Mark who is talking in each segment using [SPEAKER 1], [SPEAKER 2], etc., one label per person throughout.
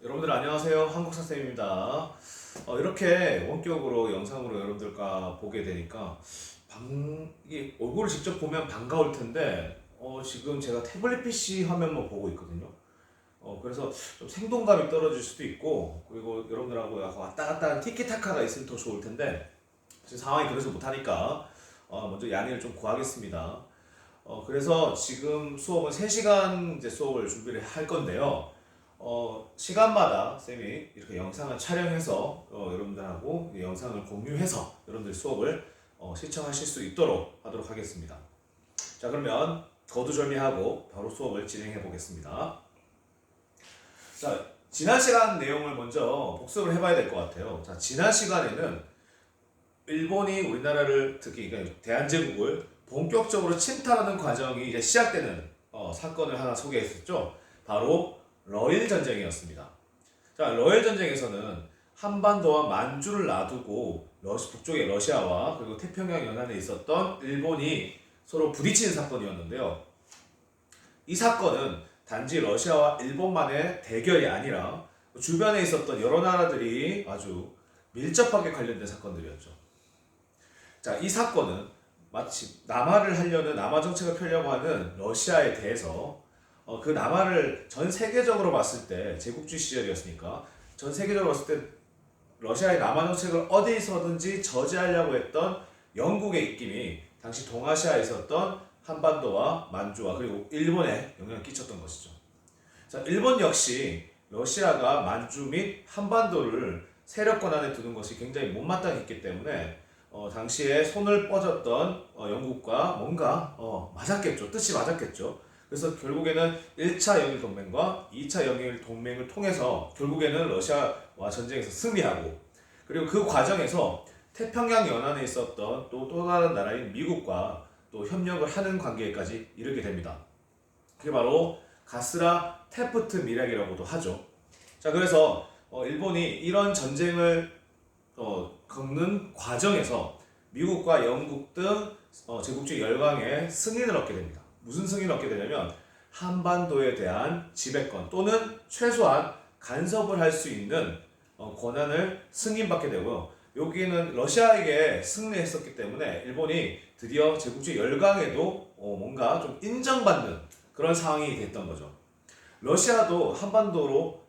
[SPEAKER 1] 여러분들 안녕하세요. 한국사쌤입니다. 이렇게 원격으로 영상으로 여러분들과 보게 되니까 이 얼굴을 직접 보면 반가울 텐데 지금 제가 태블릿 PC 화면만 보고 있거든요. 그래서 좀 생동감이 떨어질 수도 있고, 그리고 여러분들하고 약간 왔다 갔다 하는 티키타카가 있으면 더 좋을 텐데 지금 상황이 그래서 못하니까 먼저 양해를 좀 구하겠습니다. 그래서 지금 수업은 3시간 이제 수업을 준비를 할 건데요. 시간마다 쌤이 이렇게 영상을 촬영해서 여러분들하고 이 영상을 공유해서 여러분들 수업을 시청하실 수 있도록 하도록 하겠습니다. 자, 그러면 거두절미하고 바로 수업을 진행해 보겠습니다. 자, 지난 시간 내용을 먼저 복습을 해봐야 될 것 같아요. 자, 지난 시간에는 일본이 우리나라를 특히 그러니까 대한제국을 본격적으로 침탈하는 과정이 이제 시작되는 사건을 하나 소개했었죠. 바로 러일 전쟁이었습니다. 자, 러일 전쟁에서는 한반도와 만주를 놔두고 북쪽의 러시아와 그리고 태평양 연안에 있었던 일본이 서로 부딪히는 사건이었는데요. 이 사건은 단지 러시아와 일본만의 대결이 아니라 주변에 있었던 여러 나라들이 아주 밀접하게 관련된 사건들이었죠. 자, 이 사건은 마치 남하를 하려는 남하 정책을 펴려고 하는 러시아에 대해서 그 남하를 전 세계적으로 봤을 때 제국주의 시절이었으니까 전 세계적으로 봤을 때 러시아의 남하 정책을 어디서든지 저지하려고 했던 영국의 입김이 당시 동아시아에 있었던 한반도와 만주와 그리고 일본에 영향을 끼쳤던 것이죠. 자, 일본 역시 러시아가 만주 및 한반도를 세력권 안에 두는 것이 굉장히 못마땅했기 때문에 당시에 손을 뻗었던 영국과 뭔가 맞았겠죠. 뜻이 맞았겠죠. 그래서 결국에는 1차 영일 동맹과 2차 영일 동맹을 통해서 결국에는 러시아와 전쟁에서 승리하고, 그리고 그 과정에서 태평양 연안에 있었던 또 다른 나라인 미국과 또 협력을 하는 관계까지 이르게 됩니다. 그게 바로 가스라 테프트 밀약이라고도 하죠. 자, 그래서 일본이 이런 전쟁을 겪는 과정에서 미국과 영국 등 제국주의 열강의 승인을 얻게 됩니다. 무슨 승인을 얻게 되냐면 한반도에 대한 지배권 또는 최소한 간섭을 할 수 있는 권한을 승인받게 되고요. 여기는 러시아에게 승리했었기 때문에 일본이 드디어 제국주의 열강에도 뭔가 좀 인정받는 그런 상황이 됐던 거죠. 러시아도 한반도로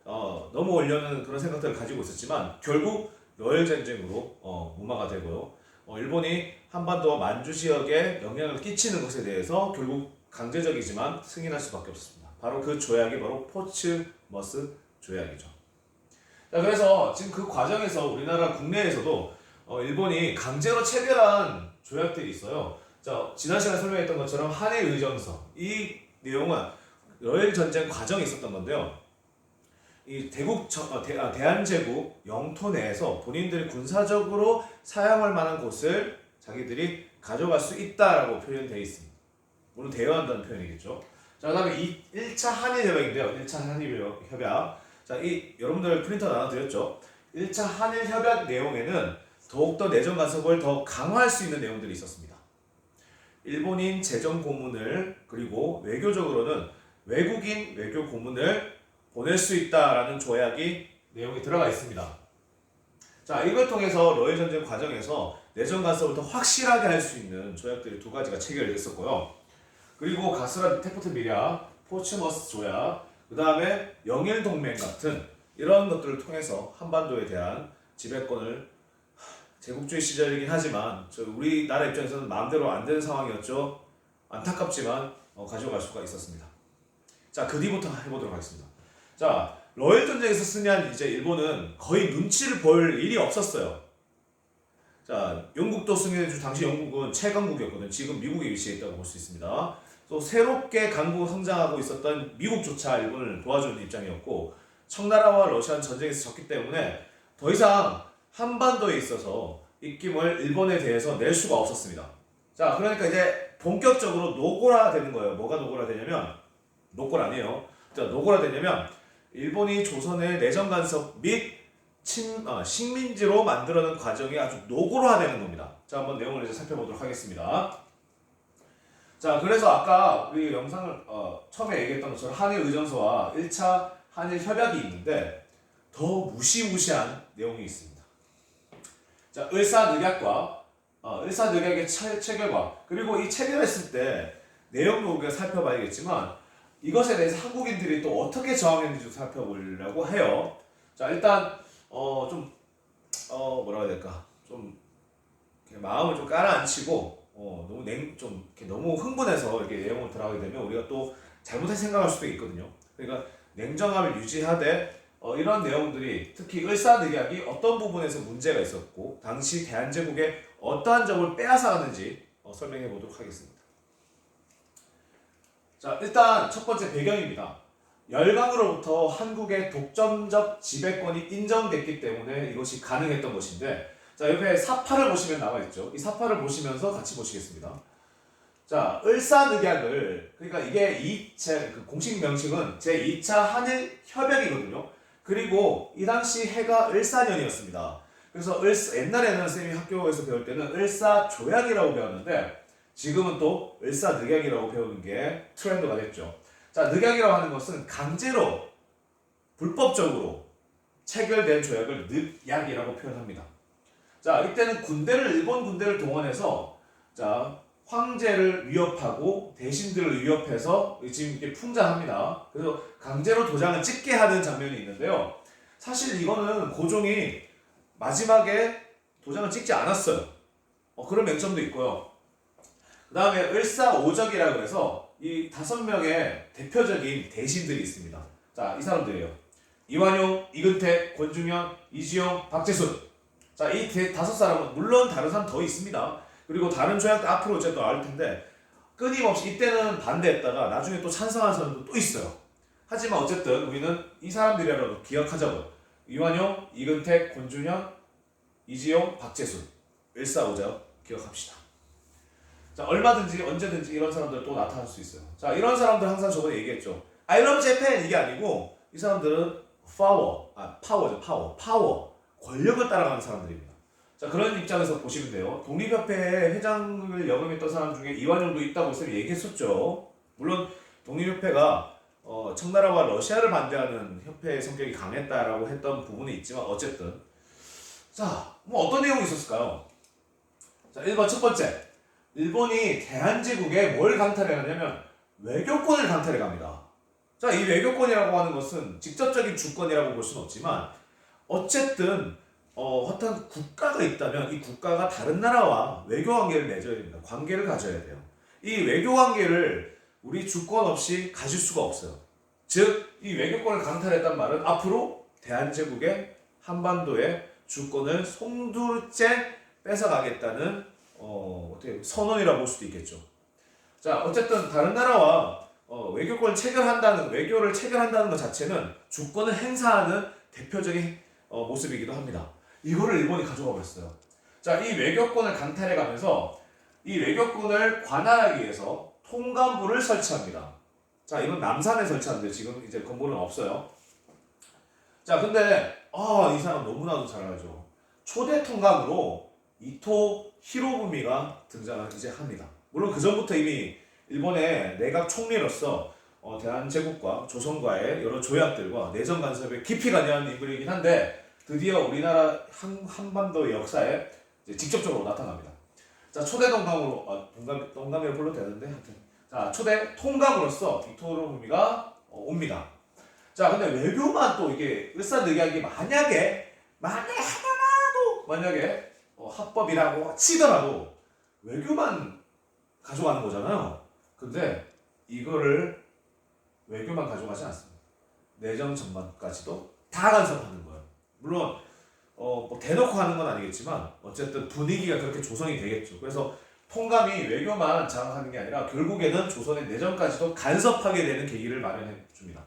[SPEAKER 1] 넘어오려는 그런 생각들을 가지고 있었지만 결국 러일 전쟁으로 무마가 되고요. 일본이 한반도와 만주 지역에 영향을 끼치는 것에 대해서 결국 강제적이지만 승인할 수밖에 없었습니다. 바로 그 조약이 바로 포츠머스 조약이죠. 자, 그래서 지금 그 과정에서 우리나라 국내에서도 일본이 강제로 체결한 조약들이 있어요. 자, 지난 시간에 설명했던 것처럼 한해의정서, 이 내용은 러일 전쟁 과정에 있었던 건데요. 이 대한제국 영토 내에서 본인들이 군사적으로 사용할 만한 곳을 자기들이 가져갈 수 있다라고 표현되어 있습니다. 물론 대여한다는 표현이겠죠. 자, 그다음에 1차 한일협약인데요. 1차 한일협약. 자, 여러분들 프린터 나눠드렸죠. 1차 한일협약 내용에는 더욱더 내정 간섭을 더 강화할 수 있는 내용들이 있었습니다. 일본인 재정 고문을, 그리고 외교적으로는 외국인 외교 고문을 보낼 수 있다라는 조약이 내용이 들어가 있습니다. 자, 이걸 통해서 러일 전쟁 과정에서 내정 간섭을 더 확실하게 할 수 있는 조약들이 2가지가 체결됐었고요. 그리고 가스라 테프트 밀약, 포츠머스 조약, 그 다음에 영일 동맹 같은 이런 것들을 통해서 한반도에 대한 지배권을, 제국주의 시절이긴 하지만 우리나라 입장에서는 마음대로 안 되는 상황이었죠. 안타깝지만 가져갈 수가 있었습니다. 자, 그 뒤부터 해보도록 하겠습니다. 자, 러일 전쟁에서 승리한 이제 일본은 거의 눈치를 볼 일이 없었어요. 자, 영국도 승리해주고, 당시 영국은 최강국이었거든요. 지금 미국에 위치해 있다고 볼 수 있습니다. 또 새롭게 강국 성장하고 있었던 미국조차 일본을 도와주는 입장이었고, 청나라와 러시아는 전쟁에서 졌기 때문에 더 이상 한반도에 있어서 입김을 일본에 대해서 낼 수가 없었습니다. 자, 그러니까 이제 본격적으로 노고라 되는 거예요. 뭐가 노고라 되냐면, 노골 아니에요. 자, 노고라 되냐면 일본이 조선의 내정 간섭 및 식민지로 만들어낸 과정이 아주 노골화되는 겁니다. 자, 한번 내용을 이제 살펴보도록 하겠습니다. 자, 그래서 아까 우리 영상을 처음에 얘기했던 것처럼 한일 의정서와 1차 한일 협약이 있는데, 더 무시무시한 내용이 있습니다. 자, 을사늑약의 체결과 그리고 이 체결했을 때 내용도 우리가 살펴봐야겠지만 이것에 대해서 한국인들이 또 어떻게 저항했는지 좀 살펴보려고 해요. 자, 일단 뭐라고 해야 될까? 좀 마음을 좀 깔아앉히고 좀 이렇게 너무 흥분해서 이렇게 내용을 들어가게 되면 우리가 또 잘못된 생각할 수도 있거든요. 그러니까 냉정함을 유지하되 이런 내용들이 특히 을사늑약이 어떤 부분에서 문제가 있었고 당시 대한제국에 어떠한 점을 빼앗아가는지 설명해 보도록 하겠습니다. 자, 일단 첫 번째 배경입니다. 열강으로부터 한국의 독점적 지배권이 인정됐기 때문에 이것이 가능했던 것인데, 자, 옆에 사파를 보시면 나와 있죠. 이 사파를 보시면서 같이 보시겠습니다. 자, 을사늑약을, 그러니까 이게 그 공식 명칭은 제2차 한일 협약이거든요. 그리고 이 당시 해가 을사년이었습니다. 그래서 옛날에는 쌤이 학교에서 배울 때는 을사조약이라고 배웠는데 지금은 또 을사늑약이라고 배우는 게 트렌드가 됐죠. 자, 늑약이라고 하는 것은 강제로 불법적으로 체결된 조약을 늑약이라고 표현합니다. 자, 이때는 일본 군대를 동원해서 자, 황제를 위협하고 대신들을 위협해서 지금 이렇게 풍자합니다. 그래서 강제로 도장을 찍게 하는 장면이 있는데요. 사실 이거는 고종이 마지막에 도장을 찍지 않았어요. 그런 맹점도 있고요. 그 다음에 을사오적이라고 해서 이 5명의 대표적인 대신들이 있습니다. 자, 이 사람들이에요. 이완용, 이근택, 권중현, 이지용, 박재순. 자, 이 5사람은 물론 다른 사람 더 있습니다. 그리고 다른 조약도 앞으로 이제 또 나올 텐데 끊임없이 이때는 반대했다가 나중에 또 찬성한 사람도 또 있어요. 하지만 어쨌든 우리는 이 사람들이라도 기억하자고요. 이완용, 이근택, 권중현, 이지용, 박재순. 을사오적 기억합시다. 자, 얼마든지 언제든지 이런 사람들 또 나타날 수 있어요. 자, 이런 사람들 항상 저번에 얘기했죠. I love Japan 이게 아니고 이 사람들은 파워. 권력을 따라가는 사람들입니다. 자, 그런 입장에서 보시면 돼요. 독립협회 회장을 역임했던 사람 중에 이완용도 있다고 쌤이 얘기했었죠. 물론 독립협회가 청나라와 러시아를 반대하는 협회의 성격이 강했다라고 했던 부분이 있지만 어쨌든 자, 뭐 어떤 내용이 있었을까요? 자, 1번 첫 번째. 일본이 대한제국에 뭘 강탈해 가냐면 외교권을 강탈해 갑니다. 자, 이 외교권이라고 하는 것은 직접적인 주권이라고 볼 수는 없지만 어쨌든 어떤 국가가 있다면 이 국가가 다른 나라와 외교 관계를 맺어야 됩니다. 관계를 가져야 돼요. 이 외교 관계를 우리 주권 없이 가질 수가 없어요. 즉, 이 외교권을 강탈했단 말은 앞으로 대한제국의 한반도의 주권을 송두째 뺏어가겠다는 어떻게 선언이라고 볼 수도 있겠죠. 자, 어쨌든 다른 나라와 외교를 체결한다는 것 자체는 주권을 행사하는 대표적인 모습이기도 합니다. 이거를 일본이 가져가 버렸어요. 자, 이 외교권을 강탈해 가면서 이 외교권을 관할하기 위해서 통감부를 설치합니다. 자, 이건 남산에 설치하는데 지금 이제 건물은 없어요. 자, 근데 이 사람 너무나도 잘 알죠. 초대 통감으로 이토 히로부미가 등장을 이제 합니다. 물론 그 전부터 이미 일본의 내각 총리로서 대한제국과 조선과의 여러 조약들과 내정 간섭에 깊이 관여한 인물이긴 한데 드디어 우리나라 한반도 역사에 이제 직접적으로 나타납니다. 자, 초대 동감으로 동감이라고 불러도 되는데 하여튼 자, 초대 통감으로서 이토 히로부미가 옵니다. 자, 근데 외교만 또 이게 을사늑약이 만약에 합법이라고 치더라도 외교만 가져가는 거잖아요. 근데 이거를 외교만 가져가지 않습니다. 내정 전반까지도 다 간섭하는 거예요. 물론 뭐 대놓고 하는 건 아니겠지만 어쨌든 분위기가 그렇게 조성이 되겠죠. 그래서 통감이 외교만 장악하는 게 아니라 결국에는 조선의 내정까지도 간섭하게 되는 계기를 마련해 줍니다.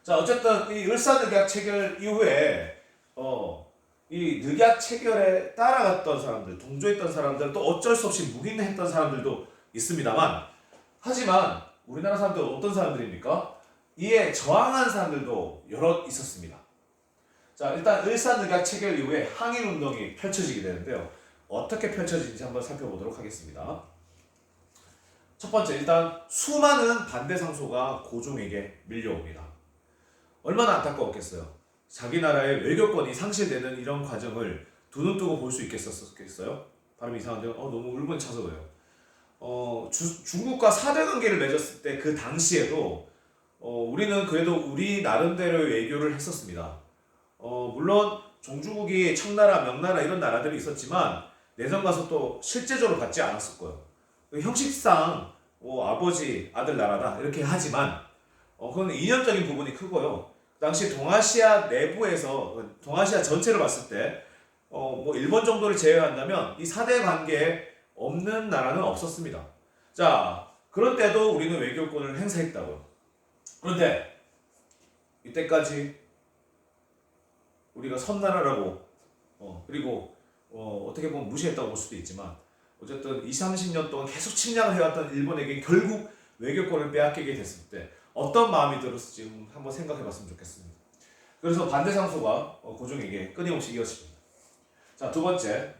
[SPEAKER 1] 자, 어쨌든 이 을사늑약 체결 이후에 이 늑약 체결에 따라갔던 사람들, 동조했던 사람들, 또 어쩔 수 없이 묵인했던 사람들도 있습니다만, 하지만 우리나라 사람들은 어떤 사람들입니까? 이에 저항한 사람들도 여럿 있었습니다. 자, 일단 을사늑약 체결 이후에 항일운동이 펼쳐지게 되는데요. 어떻게 펼쳐지는지 한번 살펴보도록 하겠습니다. 첫 번째, 일단 수많은 반대 상소가 고종에게 밀려옵니다. 얼마나 안타까웠겠어요. 자기 나라의 외교권이 상실되는 이런 과정을 두 눈 뜨고 볼 수 있겠어요? 발음이 이상한데요. 너무 울분 차서 그래요. 중국과 사대 관계를 맺었을 때 그 당시에도 우리는 그래도 우리 나름대로의 외교를 했었습니다. 물론 종주국이 청나라, 명나라 이런 나라들이 있었지만 내정 가서 또 실제적으로 받지 않았을 거예요. 형식상 아버지, 아들 나라다 이렇게 하지만 그건 이념적인 부분이 크고요. 그 당시 동아시아 내부에서 동아시아 전체를 봤을 때 뭐 일본 정도를 제외한다면 이 사대 관계에 없는 나라는 없었습니다. 자, 그런 때도 우리는 외교권을 행사했다고요. 그런데 이때까지 우리가 선나라라고 그리고 어떻게 보면 무시했다고 볼 수도 있지만 어쨌든 20, 30년 동안 계속 침략을 해왔던 일본에게 결국 외교권을 빼앗기게 됐을 때 어떤 마음이 들었을지 한번 생각해 봤으면 좋겠습니다. 그래서 반대 상소가 고종에게 끊임없이 이어집니다. 자, 두 번째,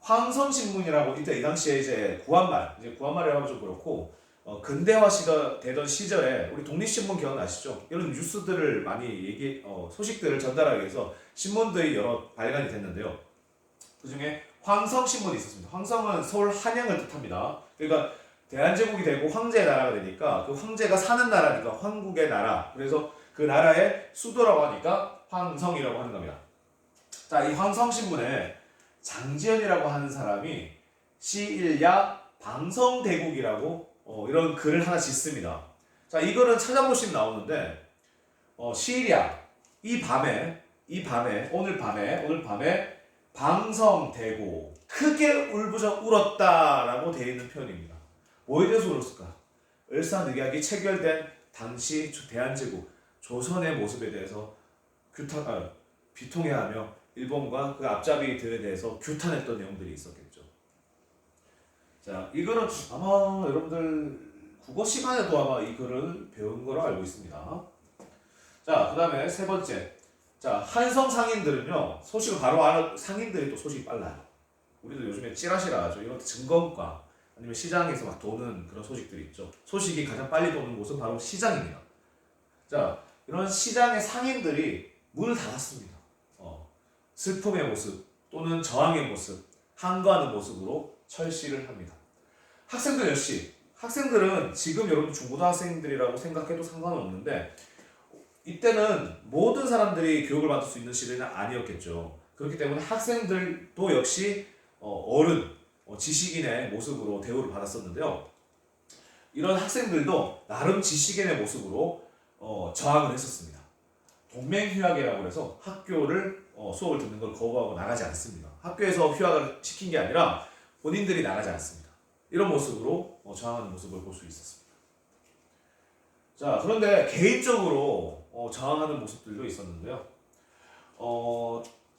[SPEAKER 1] 황성신문이라고 이 당시에 이제 구한말이라고 하면 좀 그렇고 근대화 시가 되던 시절에 우리 독립신문 기억나시죠? 이런 뉴스들을 많이 소식들을 전달하기 위해서 신문들이 여러 발간이 됐는데요. 그 중에 황성신문이 있었습니다. 황성은 서울 한양을 뜻합니다. 그러니까 대한제국이 되고 황제의 나라가 되니까 그 황제가 사는 나라니까 황국의 나라. 그래서 그 나라의 수도라고 하니까 황성이라고 하는 겁니다. 자, 이 황성신문에 장지연이라고 하는 사람이 시일야 방성대국이라고 이런 글을 하나 짓습니다. 자, 이거는 찾아보시면 나오는데 시일야 오늘 밤에 방성대국 크게 울부짖어 울었다라고 되어 있는 표현입니다. 뭐에 대해서 울었을까? 을사늑약이 체결된 당시 대한제국 조선의 모습에 대해서 비통해하며 일본과 그 앞잡이들에 대해서 규탄했던 내용들이 있었겠죠. 자, 이거는 아마 여러분들 국어 시간에도 아마 이 글을 배운 거로 알고 있습니다. 자, 그 다음에 세 번째. 자, 한성 상인들은요, 소식을 바로 알아, 상인들이 또 소식이 빨라요. 우리도 요즘에 찌라시라 하죠. 이런 증권가, 아니면 시장에서 막 도는 그런 소식들이 있죠. 소식이 가장 빨리 도는 곳은 바로 시장입니다. 자, 이런 시장의 상인들이 문을 닫았습니다. 슬픔의 모습 또는 저항의 모습, 항거하는 모습으로 철시를 합니다. 학생들 역시, 학생들은 지금 여러분 중고등학생들이라고 생각해도 상관없는데 이때는 모든 사람들이 교육을 받을 수 있는 시대는 아니었겠죠. 그렇기 때문에 학생들도 역시 어른, 지식인의 모습으로 대우를 받았었는데요. 이런 학생들도 나름 지식인의 모습으로 저항을 했었습니다. 동맹휴학이라고 해서 학교를 수업을 듣는 걸 거부하고 나가지 않습니다. 학교에서 휴학을 시킨 게 아니라 본인들이 나가지 않습니다. 이런 모습으로 저항하는 모습을 볼 수 있었습니다. 자, 그런데 개인적으로 저항하는 모습들도 있었는데요.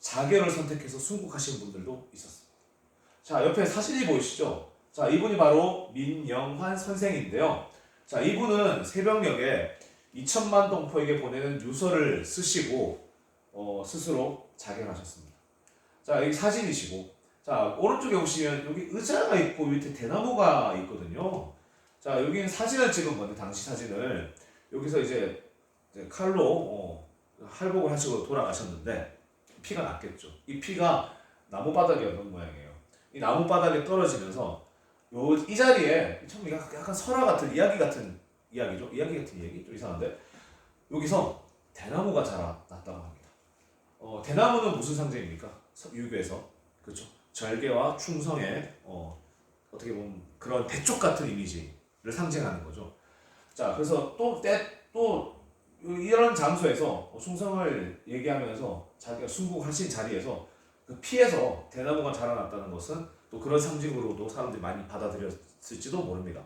[SPEAKER 1] 자결을 선택해서 순국하신 분들도 있었습니다. 자, 옆에 사진이 보이시죠? 자, 이분이 바로 민영환 선생인데요. 자, 이분은 새벽녘에 2천만 동포에게 보내는 유서를 쓰시고 스스로 자결하셨습니다. 자, 여기 사진이시고, 자, 오른쪽에 보시면 여기 의자가 있고 밑에 대나무가 있거든요. 자, 여기는 사진을 찍은 건데 당시 사진을 여기서 이제 칼로 할복을 하시고 돌아가셨는데 피가 났겠죠. 이 피가 나무 바닥이었던 모양이에요. 이 나무 바닥에 떨어지면서 이 자리에 참 약간 설화 같은 이야기 같은 이야기죠. 이야기 같은 얘기 좀 이상한데 여기서 대나무가 자라났다고 합니다. 대나무는 무슨 상징입니까? 유교에서 그렇죠. 절개와 충성의 어떻게 보면 그런 대쪽 같은 이미지를 상징하는 거죠. 자, 그래서 또 이런 장소에서 충성을 얘기하면서 자기가 순국하신 자리에서 그 피에서 대나무가 자라났다는 것은 또 그런 상징으로도 사람들이 많이 받아들였을지도 모릅니다.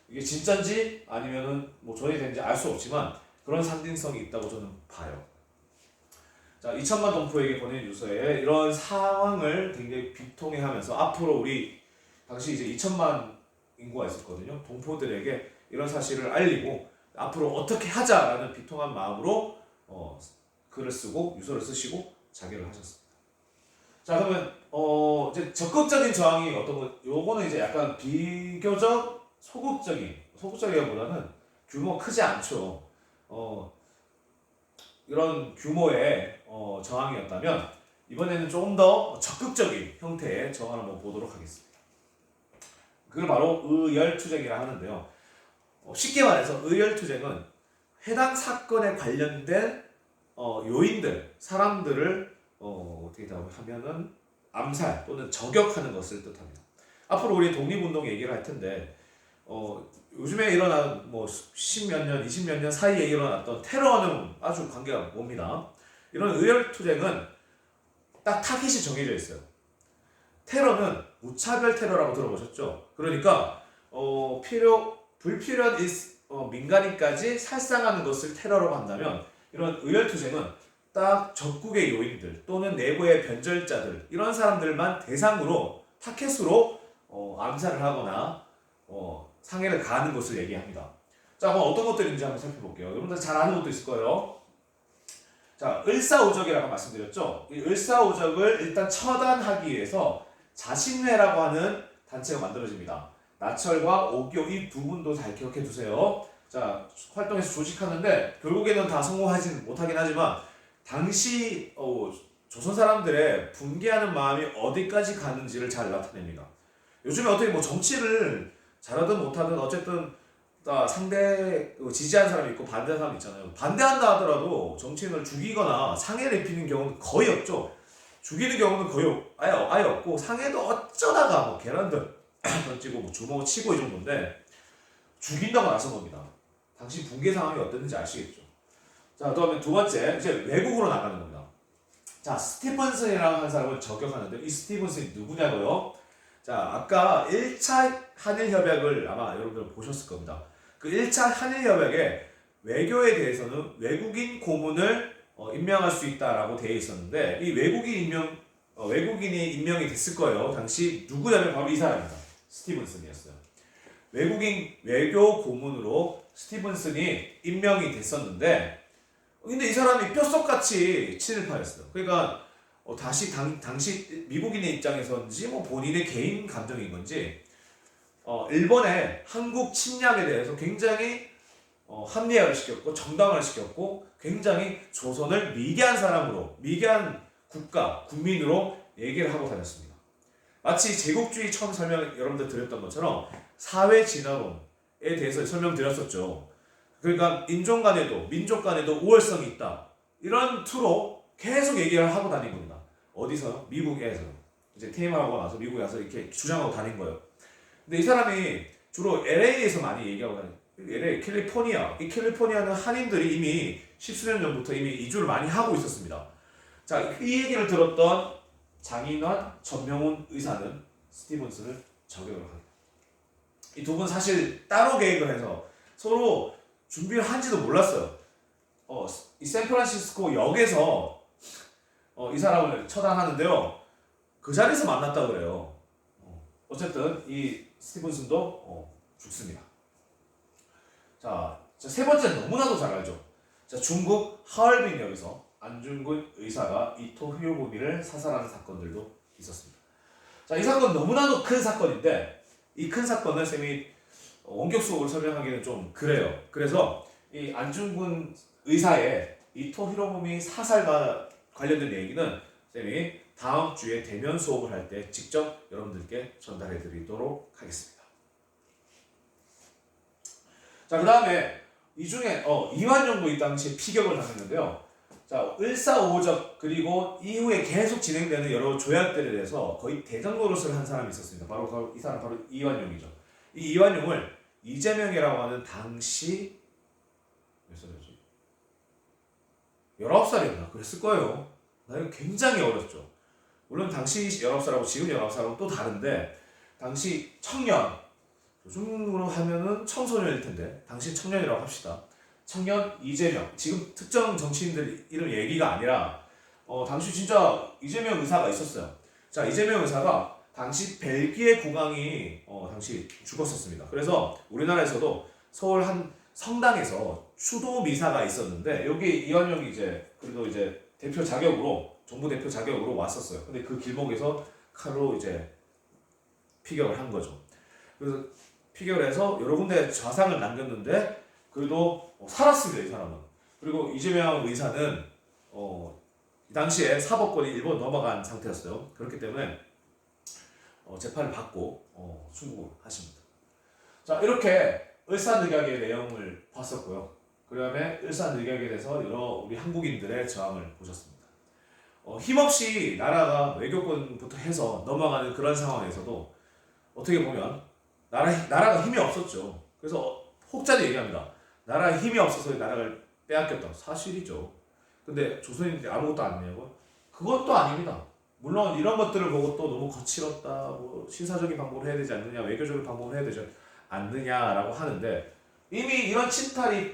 [SPEAKER 1] 이게 진짜인지 아니면은 뭐 전이된지 알 수 없지만 그런 상징성이 있다고 저는 봐요. 자, 2천만 동포에게 보낸 유서에 이런 상황을 굉장히 비통해하면서 앞으로 우리 당시 이제 2천만 인구가 있었거든요. 동포들에게 이런 사실을 알리고 앞으로 어떻게 하자라는 비통한 마음으로 글을 쓰고 유서를 쓰시고 자결을 하셨습니다. 자, 그러면 이제 적극적인 저항이 어떤 거? 요거는 이제 약간 비교적 소극적이기보다는 규모 크지 않죠. 이런 규모의 저항이었다면 이번에는 조금 더 적극적인 형태의 저항을 한번 보도록 하겠습니다. 그걸 바로 의열투쟁이라 하는데요. 쉽게 말해서 의열투쟁은 해당 사건에 관련된 요인들, 사람들을 어떻게 하면은 암살 또는 저격하는 것을 뜻합니다. 앞으로 우리 독립운동 얘기를 할 텐데 요즘에 일어난 뭐 10몇 년, 20몇 년 사이에 일어났던 테러와는 아주 관계가 멉니다. 이런 의열투쟁은 딱 타깃이 정해져 있어요. 테러는 무차별 테러라고 들어보셨죠? 그러니까 불필요한 민간인까지 살상하는 것을 테러라고 한다면 이런 의열투쟁은 딱 적국의 요인들 또는 내부의 변절자들 이런 사람들만 대상으로 타켓으로 암살을 하거나 상해를 가하는 것을 얘기합니다. 자, 그럼 어떤 것들인지 한번 살펴볼게요. 여러분들 잘 아는 것도 있을 거예요. 자, 을사오적이라고 말씀드렸죠. 이 을사오적을 일단 처단하기 위해서 자신회라고 하는 단체가 만들어집니다. 나철과 오교 이 두 분도 잘 기억해 두세요. 자, 활동해서 조직하는데 결국에는 다 성공하지는 못하긴 하지만 당시 조선 사람들의 분개하는 마음이 어디까지 가는지를 잘 나타냅니다. 요즘에 어떻게 뭐 정치를 잘하든 못하든 어쨌든 상대 지지하는 사람이 있고 반대하는 사람이 있잖아요. 반대한다 하더라도 정치인을 죽이거나 상해를 입히는 경우는 거의 없죠. 죽이는 경우는 거의 아예 없고 상해도 어쩌다가 뭐 계란들 던지고 뭐 주먹을 치고 이 정도인데 죽인다고 나선 겁니다. 당시 붕괴 상황이 어땠는지 아시겠죠? 자, 그다음에 두 번째 이제 외국으로 나가는 겁니다. 자, 스티븐슨이라는 한 사람을 저격하는데 이 스티븐슨이 누구냐고요? 자, 아까 1차 한일협약을 아마 여러분들 보셨을 겁니다. 그 1차 한일협약에 외교에 대해서는 외국인 고문을 임명할 수 있다라고 되어 있었는데 이 외국인이 임명이 됐을 거예요. 당시 누구냐면 바로 이 사람입니다. 스티븐슨이었어요. 외국인 외교 고문으로 스티븐슨이 임명이 됐었는데 근데 이 사람이 뼛속같이 친일파였어요. 그러니까 당시 미국인의 입장에서인지 뭐 본인의 개인 감정인 건지 일본의 한국 침략에 대해서 굉장히 합리화를 시켰고 정당화를 시켰고 굉장히 조선을 미개한 사람으로 미개한 국민으로 얘기를 하고 다녔습니다. 마치 제국주의 처음 여러분들 드렸던 것처럼 사회 진화론에 대해서 설명드렸었죠. 그러니까 인종 간에도 민족 간에도 우월성이 있다. 이런 투로 계속 얘기를 하고 다닌 겁니다. 어디서요? 미국에서. 이제 퇴임하고 나서 미국에 가서 이렇게 주장하고 다닌 거예요. 근데 이 사람이 주로 LA에서 많이 얘기하고 다녀요. LA, 캘리포니아. 이 캘리포니아는 한인들이 이미 십수년 전부터 이미 이주를 많이 하고 있었습니다. 자, 이 얘기를 들었던 장인환, 전명훈 의사는 스티븐슨을 저격을 합니다. 이 두 분 사실 따로 계획을 해서 서로 준비를 한지도 몰랐어요. 이 샌프란시스코 역에서 이 사람을 처단하는데요. 그 자리에서 만났다고 그래요. 어쨌든 이 스티븐슨도 죽습니다. 자, 세 번째 너무나도 잘 알죠. 자, 중국 하얼빈역에서 안중근 의사가 이토 히로부미를 사살하는 사건들도 있었습니다. 자, 이 사건 너무나도 큰 사건인데 이 큰 사건을 쌤이 원격 수업을 설명하기는 좀 그래요. 그래서 이 안중근 의사의 이토 히로부미 사살과 관련된 얘기는 쌤이 다음 주에 대면 수업을 할 때 직접 여러분들께 전달해 드리도록 하겠습니다. 자, 그 다음에 이 중에 이완용도 이 당시에 피격을 당했는데요. 자, 을사오적 그리고 이후에 계속 진행되는 여러 조약들에 대해서 거의 대장 노릇을 한 사람이 있었습니다. 바로 이 사람 바로 이완용이죠. 이 이완용을 이재명이라고 하는 당시 몇 살이었지? 19살이었나? 그랬을 거예요. 나이가 굉장히 어렸죠. 물론 당시 19살하고 지금 19살하고 또 다른데 당시 청년, 요즘으로 하면은 청소년일 텐데 당시 청년이라고 합시다. 청년 이재명, 지금 특정 정치인들 이름 얘기가 아니라 당시 진짜 이재명 의사가 있었어요. 자, 이재명 의사가 당시 벨기에 국왕이 당시 죽었었습니다. 그래서 우리나라에서도 서울 한 성당에서 추도 미사가 있었는데 여기 이완용이 그래도 대표 자격으로 정부 대표 자격으로 왔었어요. 근데 그 길목에서 칼로 피격을 한 거죠. 그래서 피격을 해서 여러 군데 좌상을 남겼는데 그래도 살았습니다. 이 사람은. 그리고 이재명 의사는 이 당시에 사법권이 일본 넘어간 상태였어요. 그렇기 때문에 재판을 받고 출국을 하십니다. 자, 이렇게 을사늑약의 내용을 봤었고요. 그 다음에 을사늑약에 대해서 여러 우리 한국인들의 저항을 보셨습니다. 힘없이 나라가 외교권부터 해서 넘어가는 그런 상황에서도 어떻게 보면 나라가 힘이 없었죠. 그래서 혹자도 얘기합니다. 나라에 힘이 없어서 나라를 빼앗겼다. 사실이죠. 근데 조선인들이 아무것도 안 내고 그것도 아닙니다. 물론 이런 것들을 보고 또 너무 거칠었다, 뭐 신사적인 방법을 해야 되지 않느냐, 외교적인 방법을 해야 되지 않느냐라고 하는데 이미 이런 침탈이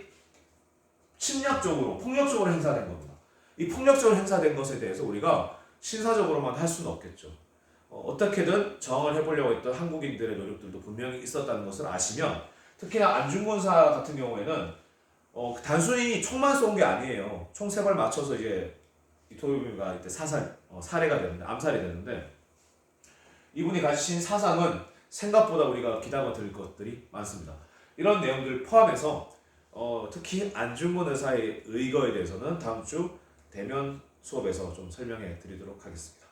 [SPEAKER 1] 침략적으로, 폭력적으로 행사된 겁니다. 이 폭력적으로 행사된 것에 대해서 우리가 신사적으로만 할 수는 없겠죠. 어떻게든 저항을 해보려고 했던 한국인들의 노력들도 분명히 있었다는 것을 아시면, 특히나 안중근사 같은 경우에는 단순히 총만 쏜 게 아니에요. 총 3발 맞춰서 이제 이토요미가 이때 살해가 되는데, 암살이 되는데, 이분이 가지신 사상은 생각보다 우리가 기다가 들 것들이 많습니다. 이런 내용들 포함해서 특히 안중근 의사의 의거에 대해서는 다음 주 대면 수업에서 좀 설명해 드리도록 하겠습니다.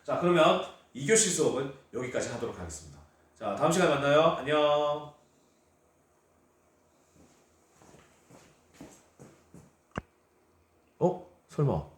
[SPEAKER 1] 자, 그러면 2교시 수업은 여기까지 하도록 하겠습니다. 자, 다음 시간에 만나요. 안녕. 설마